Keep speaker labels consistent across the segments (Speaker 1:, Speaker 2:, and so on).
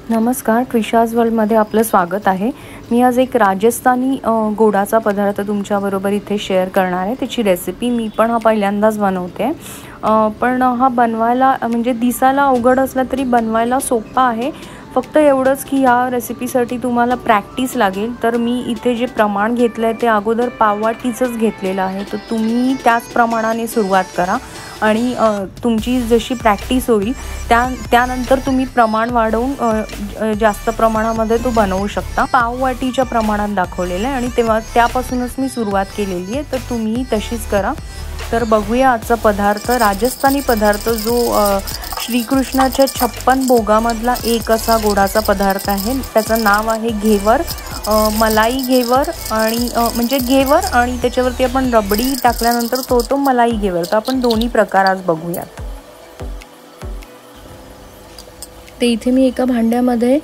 Speaker 1: नमस्कार, ट्रिशाज वर्ल्डमध्ये आपलं स्वागत आहे। मी आज एक राजस्थानी गोडाचा पदार्थ तुमच्याबरोबर इथे शेअर करणार आहे। त्याची रेसिपी मी पण पहिल्यांदाच बनवते, पण हा बनवायला म्हणजे दिसायला अवघड असला तरी बनवायला सोपा आहे। फक्त एवढंच की या रेसिपीसाठी तुम्हाला प्रॅक्टिस लागेल। तर मी इथे जे प्रमाण घेतलं आहे ते अगोदर पाववाटीचंच घेतलेलं आहे, तर तुम्ही त्याच प्रमाणाने सुरुवात करा आणि तुमची जशी प्रॅक्टिस होईल त्यानंतर तुम्ही प्रमाण वाढवून जास्त प्रमाणामध्ये तो बनवू शकता। पाववाटीच्या प्रमाणात दाखवलेलं आहे आणि तेव्हा त्यापासूनच मी सुरुवात केलेली आहे, तर तुम्ही तशीच करा। तर बघूया आजचा पदार्थ, राजस्थानी पदार्थ जो श्रीकृष्णाच्या 56 भोगामधला एक असा गोडाचा पदार्थ आहे। त्याचं नाव आहे घेवर, मलाई घेवर आणि म्हणजे घेवर आणि त्याच्यावरती आपण रबडी टाकल्यानंतर तो मलाई घेवर। तर आपण दोन्ही प्रकार आज बघूयात। ते इथे मी एका भांड्यामध्ये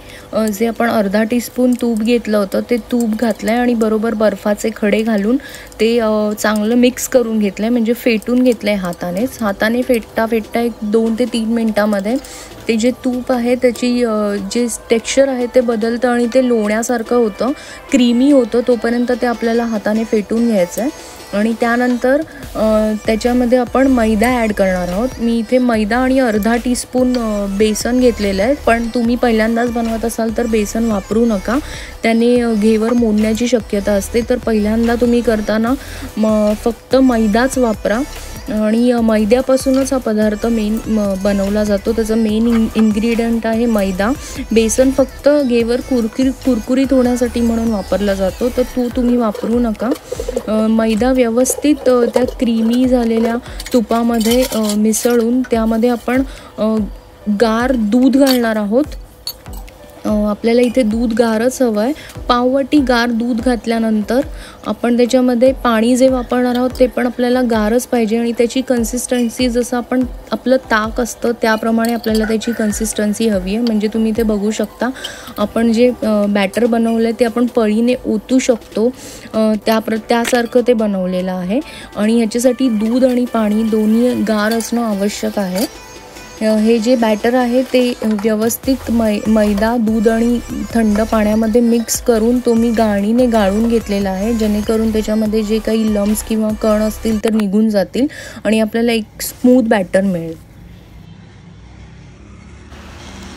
Speaker 1: जे आपण अर्धा टीस्पून तूप घेतलं होतं ते तूप घातलंय आणि बरोबर बर्फाचे खडे घालून ते चांगलं मिक्स करून घेतलंय, म्हणजे फेटून घेतलंय हाताने फेटता एक 2 ते 3 मिनिटांमध्ये ते जे तूप आहे त्याची जे टेक्स्चर आहे ते बदलतं आणि ते लोण्यासारखं होतं, क्रीमी होतं। तोपर्यंत ते आपल्याला हाताने फेटून घ्यायचं आहे आणि त्यानंतर त्याच्यामध्ये आपण मैदा ॲड करणार आहोत। मी इथे मैदा आणि अर्धा टीस्पून बेसन घेतलेलं आहे, पण तुम्ही पहिल्यांदाच बनवत असाल तर बेसन वापरू नका, त्याने घेवर मोडण्याची शक्यता असते। तर पहिल्यांदा तुम्ही करताना फक्त मैदाच वापरा आणि मैद्यापासूनच हा पदार्थ मेन बनवला जातो। त्याचं मेन इन्ग्रेडियंट आहे मैदा। बेसन फक्त घेवर कुरकुरीत होण्यासाठी म्हणून वापरला जातो, तर तुम्ही वापरू नका। मैदा व्यवस्थित त्या क्रीमी झालेल्या तुपामध्ये मिसळून त्यामध्ये आपण गार दूध घालणार आहोत। आपल्याला इथे दूध गारच हवं आहे। पाववाटी गार दूध घातल्यानंतर आपण त्याच्यामध्ये पाणी जे वापरणार आहोत ते पण आपल्याला गारच पाहिजे आणि त्याची कन्सिस्टन्सी जसं आपलं ताक असतं त्याप्रमाणे आपल्याला त्याची कन्सिस्टन्सी हवी आहे। म्हणजे तुम्ही ते बघू शकता, आपण जे बॅटर बनवलं आहे ते आपण पळीने ओतू शकतो, त्यासारखं ते बनवलेलं आहे आणि ह्याच्यासाठी दूध आणि पाणी दोन्ही गार असणं आवश्यक आहे। हे जे बॅटर आहे ते व्यवस्थित मैदा, दूध आणि थंड पाण्यामध्ये मिक्स करून तो मी गाळणीने गाळून घेतलेला आहे, जेणेकरून त्याच्यामध्ये जे काही लम्स किंवा कण असतील तर निघून जातील आणि आपल्याला एक स्मूथ बॅटर मिळेल।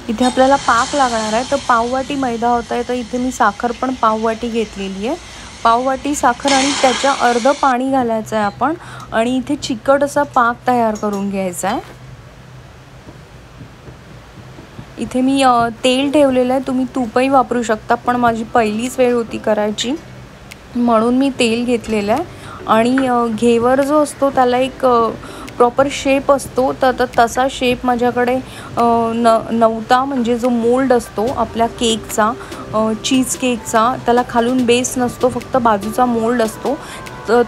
Speaker 1: इथे आपल्याला पाक लागणार आहे, तर पाववाटी मैदा होता आहे, तर इथे मी साखर पण पाववाटी घेतलेली आहे। पाववाटी साखर आणि त्याच्या अर्ध पाणी घालायचं आहे आपण आणि इथे चिकट असा पाक तयार करून घ्यायचा आहे। इथे मी तेल ठेवलेलं आहे, तुम्ही तूपही वापरू शकता, पण माझी पहिलीच वेळ होती करायची म्हणून मी तेल घेतलेलं आहे। आणि घेवर जो असतो त्याला एक प्रॉपर शेप असतो, तर तसा शेप माझ्याकडे नव्हता। म्हणजे जो मोल्ड असतो आपल्या केकचा, चीज केकचा, त्याला खालून बेस नसतो, फक्त बाजूचा मोल्ड असतो।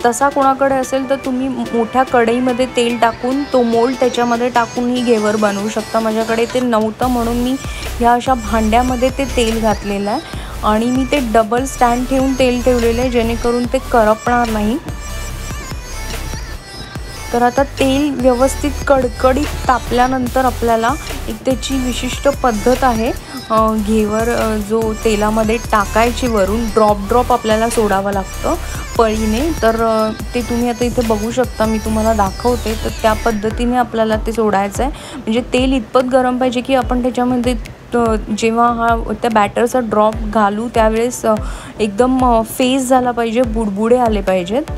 Speaker 1: तसा कोणाकडे असेल तर तुम्ही मोठ्या कढईमध्ये तेल टाकून तो मोल्ड त्याच्यामध्ये टाकूनही घेवर बनवू शकता। माझ्याकडे ते नव्हतं म्हणून मी ह्या अशा भांड्यामध्ये ते तेल घातलेलं आहे आणि मी ते डबल स्टँड ठेवून तेल ठेवलेलं आहे, जेणेकरून ते करपणार नाही। तर आता तेल व्यवस्थित कडकडीत तापल्यानंतर आपल्याला एक त्याची विशिष्ट पद्धत आहे, घेवर जो तेलामध्ये टाकायची वरून ड्रॉप आपल्याला सोडावं लागतं पळीने। तर ते तुम्ही आता इथे बघू शकता, मी तुम्हाला दाखवते। तर त्या पद्धतीने आपल्याला ते सोडायचं आहे, म्हणजे तेल इतपत गरम पाहिजे की आपण त्याच्यामध्ये जेव्हा त्या बॅटरचा ड्रॉप घालू त्यावेळेस एकदम फेस झाला पाहिजे, बुडबुडे आले पाहिजेत।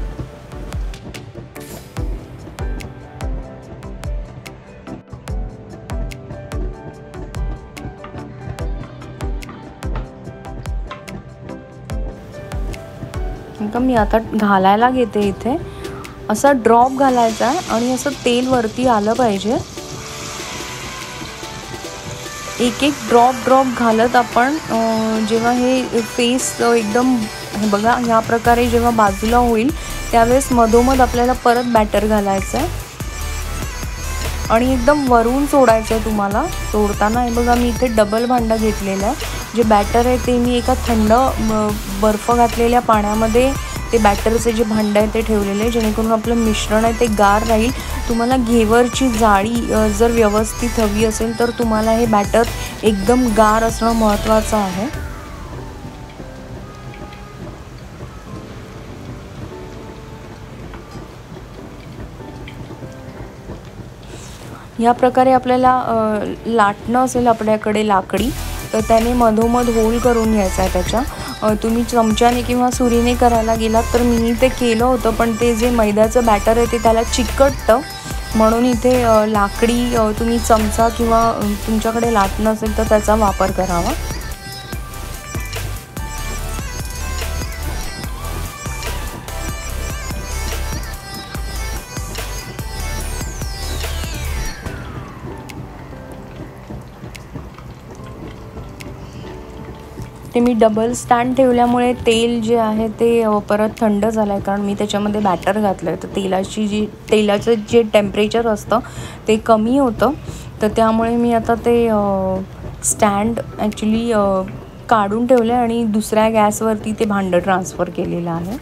Speaker 1: मी आता घालायला घेते, इथे असा ड्रॉप घालायचा आहे आणि असं तेल वरती आलं पाहिजे। एक ड्रॉप घालत आपण जेव्हा हे फेस एकदम बघा ह्या प्रकारे जेव्हा बाजूला होईल त्यावेळेस मधोमध आपल्याला परत बॅटर घालायचं आहे आणि एकदम वरून सोडायचं आहे। तुम्हाला सोडताना हे बघा मी इथे डबल भांडं घेतलेलं आहे। जे बॅटर आहे ते मी एका थंड बर्फ घातलेल्या पाण्यामध्ये ते बॅटरचे जे भांडं आहे ते ठेवलेले, जेणेकरून आपलं मिश्रण आहे ते गार राहील. तुम्हाला घेवरची जाळी जर व्यवस्थित हवी असेल तर तुम्हाला हे बॅटर एकदम गार असणं महत्त्वाचं आहे. ह्या प्रकारे आपल्याला लाटणं असेल आपल्याकडे लाकडी, तर त्याने मधोमध होल करून घ्यायचा आहे त्याच्या. तुम्ही चमच्याने किंवा सुरीने करायला गेलात तर मी ते केलं होतं, पण ते जे मैद्याचं बॅटर आहे ते त्याला चिकटतं, म्हणून इथे लाकडी तुम्ही चमचा किंवा तुमच्याकडे लाटणं असेल तर त्याचा वापर करावा. ते मी डबल स्टँड ठेवल्यामुळे तेल जे आहे ते परत थंड झालं आहे, कारण मी त्याच्यामध्ये बॅटर घातलं आहे. तर तेलाचं जे टेम्परेचर असतं ते कमी होतं, तर त्यामुळे मी आता ते स्टँड ॲक्च्युली काढून ठेवलं आहे आणि दुसऱ्या गॅसवरती ते भांडं ट्रान्सफर केलेलं आहे.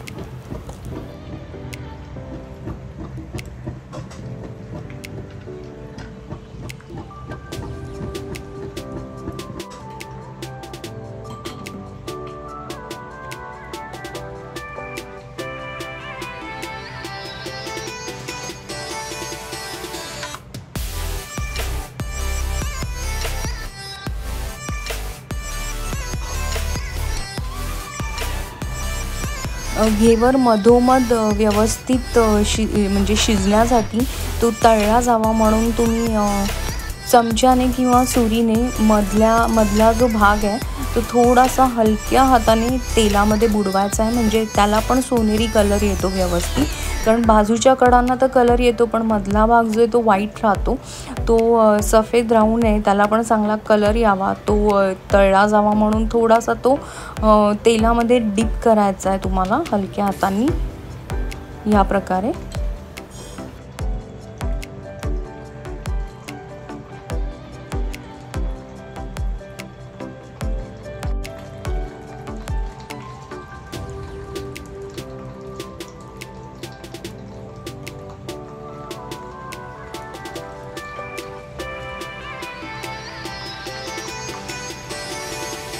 Speaker 1: घेवर मधोमध व्यवस्थित म्हणजे शिजण्यासाठी तो तळला जावा म्हणून तुम्ही चमच्याने किंवा सुरीने मधला जो भाग आहे तो थोडासा हलक्या हाताने तेलामध्ये बुडवायचा आहे, म्हणजे त्याला पण सोनेरी कलर येतो व्यवस्थित. कारण बाजूच्या कडांना तर कलर येतो, पण मधला भाग जो आहे तो व्हाईट राहतो, तो सफेद राहू नये, त्याला पण चांगला कलर यावा, तो तळला जावा म्हणून थोडासा तो तेलामध्ये डिप करायचा आहे तुम्हाला हलक्या हातांनी या प्रकारे.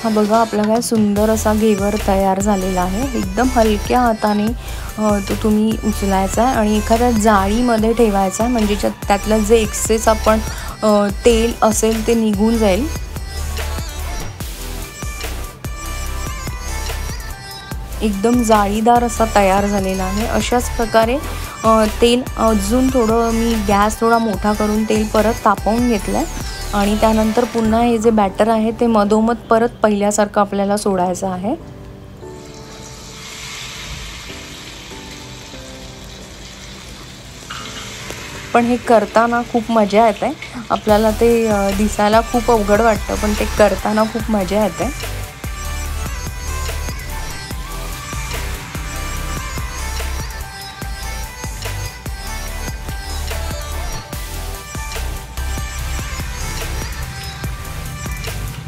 Speaker 1: हा बघा, आपला काय सुंदर असा घेवर तयार झालेला आहे. एकदम हलक्या हाताने तो तुम्ही उचलायचा आहे आणि एखाद्या जाळीमध्ये ठेवायचा आहे, म्हणजे त्यातलं जे एक्सेस आपण तेल असेल ते निघून जाईल. एकदम जाळीदार असा तयार झालेला आहे. अशाच प्रकारे तेल अजून थोडं मी गॅस थोडा मोठा करून तेल परत तापवून घेतलं आहे आणि त्यानंतर पुन्हा हे जे बॅटर आहे ते मधोमध परत पहिल्यासारखं आपल्याला सोडायचं आहे. पण हे करताना खूप मजा येते. आपल्याला ते दिसायला खूप अवघड वाटतं, पण ते करताना खूप मजा येते.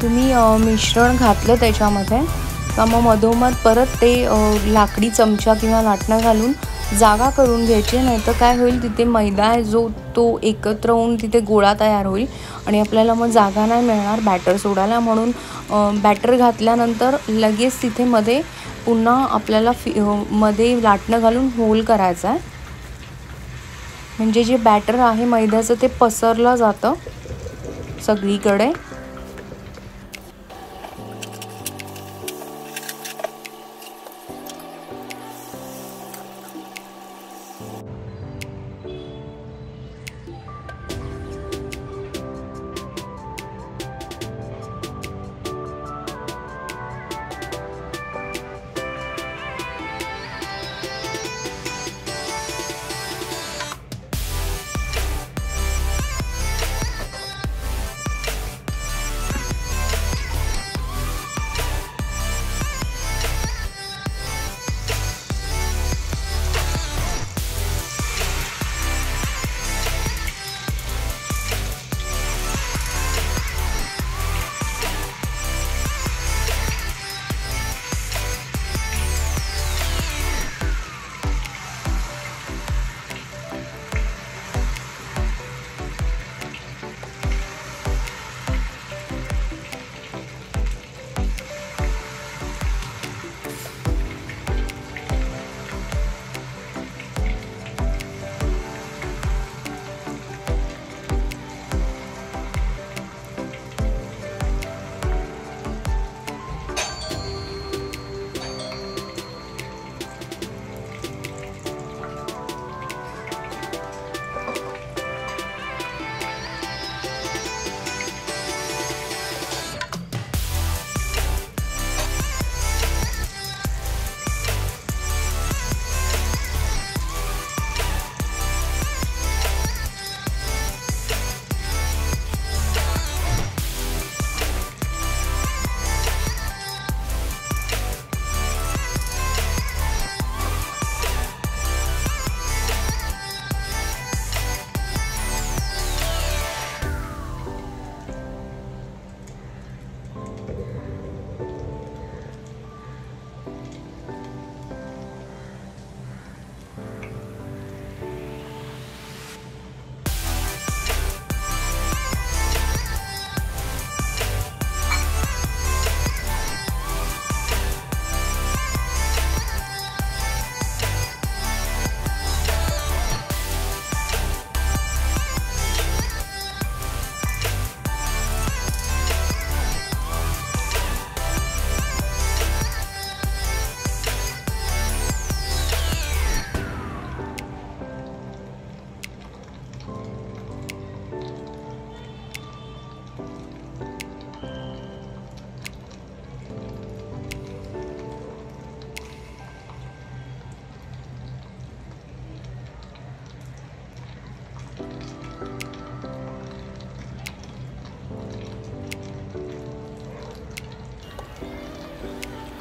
Speaker 1: तुम्ही मिश्रण घातलं त्याच्यामध्ये का मग मधोमध परत ते लाकडी चमचा किंवा लाटणं घालून जागा करून घ्यायची, नाही तर काय होईल, तिथे मैदा आहे जो तो एकत्र होऊन तिथे गोळा तयार होईल आणि आपल्याला मग जागा नाही मिळणार बॅटर सोडायला. म्हणून बॅटर घातल्यानंतर लगेच तिथे मध्ये पुन्हा आपल्याला मध्ये लाटणं घालून होल करायचा आहे, म्हणजे जे बॅटर आहे मैद्याचं ते पसरलं जातं सगळीकडे.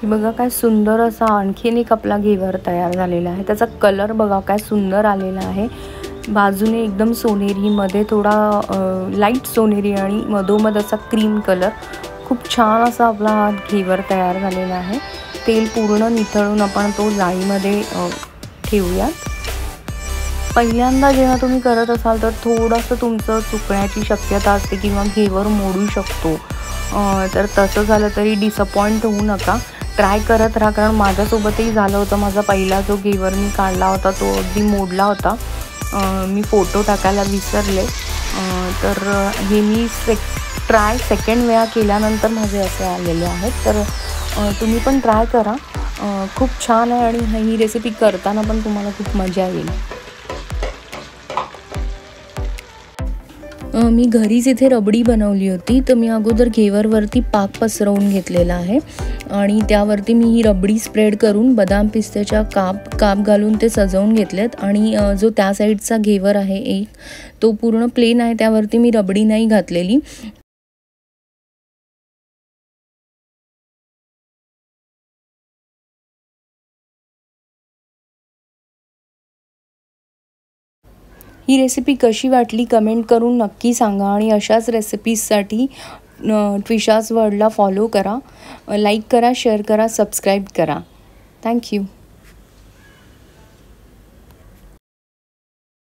Speaker 1: की बघा काय सुंदर असा आणखीन एक आपला घेवर तयार झालेला आहे. त्याचा कलर बघा काय सुंदर आलेला आहे. बाजूने एकदम सोनेरी, मध्ये थोडा लाईट सोनेरी आणि मधोमध असा क्रीम कलर. खूप छान असा आपला हा घेवर तयार झालेला आहे. तेल पूर्ण निथळून आपण तो जाळीमध्ये ठेवूयात. पहिल्यांदा जेव्हा तुम्ही करत असाल तर थोडंसं तुमचं चुकण्याची शक्यता असते किंवा घेवर मोडू शकतो. तर तसं झालं तरी डिसअपॉइंट होऊ नका, ट्राय करत राहा. कारण माझ्यासोबतही झालं होतं. माझा पहिला जो घेवर मी काढला होता तो अगदी मोडला होता. मी फोटो टाकायला विसरले. तर हे मी ट्राय सेकंड वेळा केल्यानंतर माझे असे आलेले आहेत. तर तुम्ही पण ट्राय करा. खूप छान आहे आणि ही रेसिपी करताना पण तुम्हाला खूप मजा येईल. मी घरीच इथे रबडी बनवली होती. तर मी अगोदर घेवरवरती पाक पसरवून घेतलेला आहे आणि त्यावरती मी ही रबडी स्प्रेड करून बदाम पिस्त्याच्या काप घालून ते सजवून घेतलेत. आणि जो त्या साईडचा घेवर आहे एक, तो पूर्ण प्लेन आहे, त्यावरती मी रबडी नाही घातलेली. ही रेसिपी कशी वाटली कमेंट करून नक्की सांगा. आणि अशाच रेसिपीजसाठी ट्विशाज वर्ल्डला फॉलो करा, लाईक करा, शेअर करा, सबस्क्राईब करा. थँक्यू.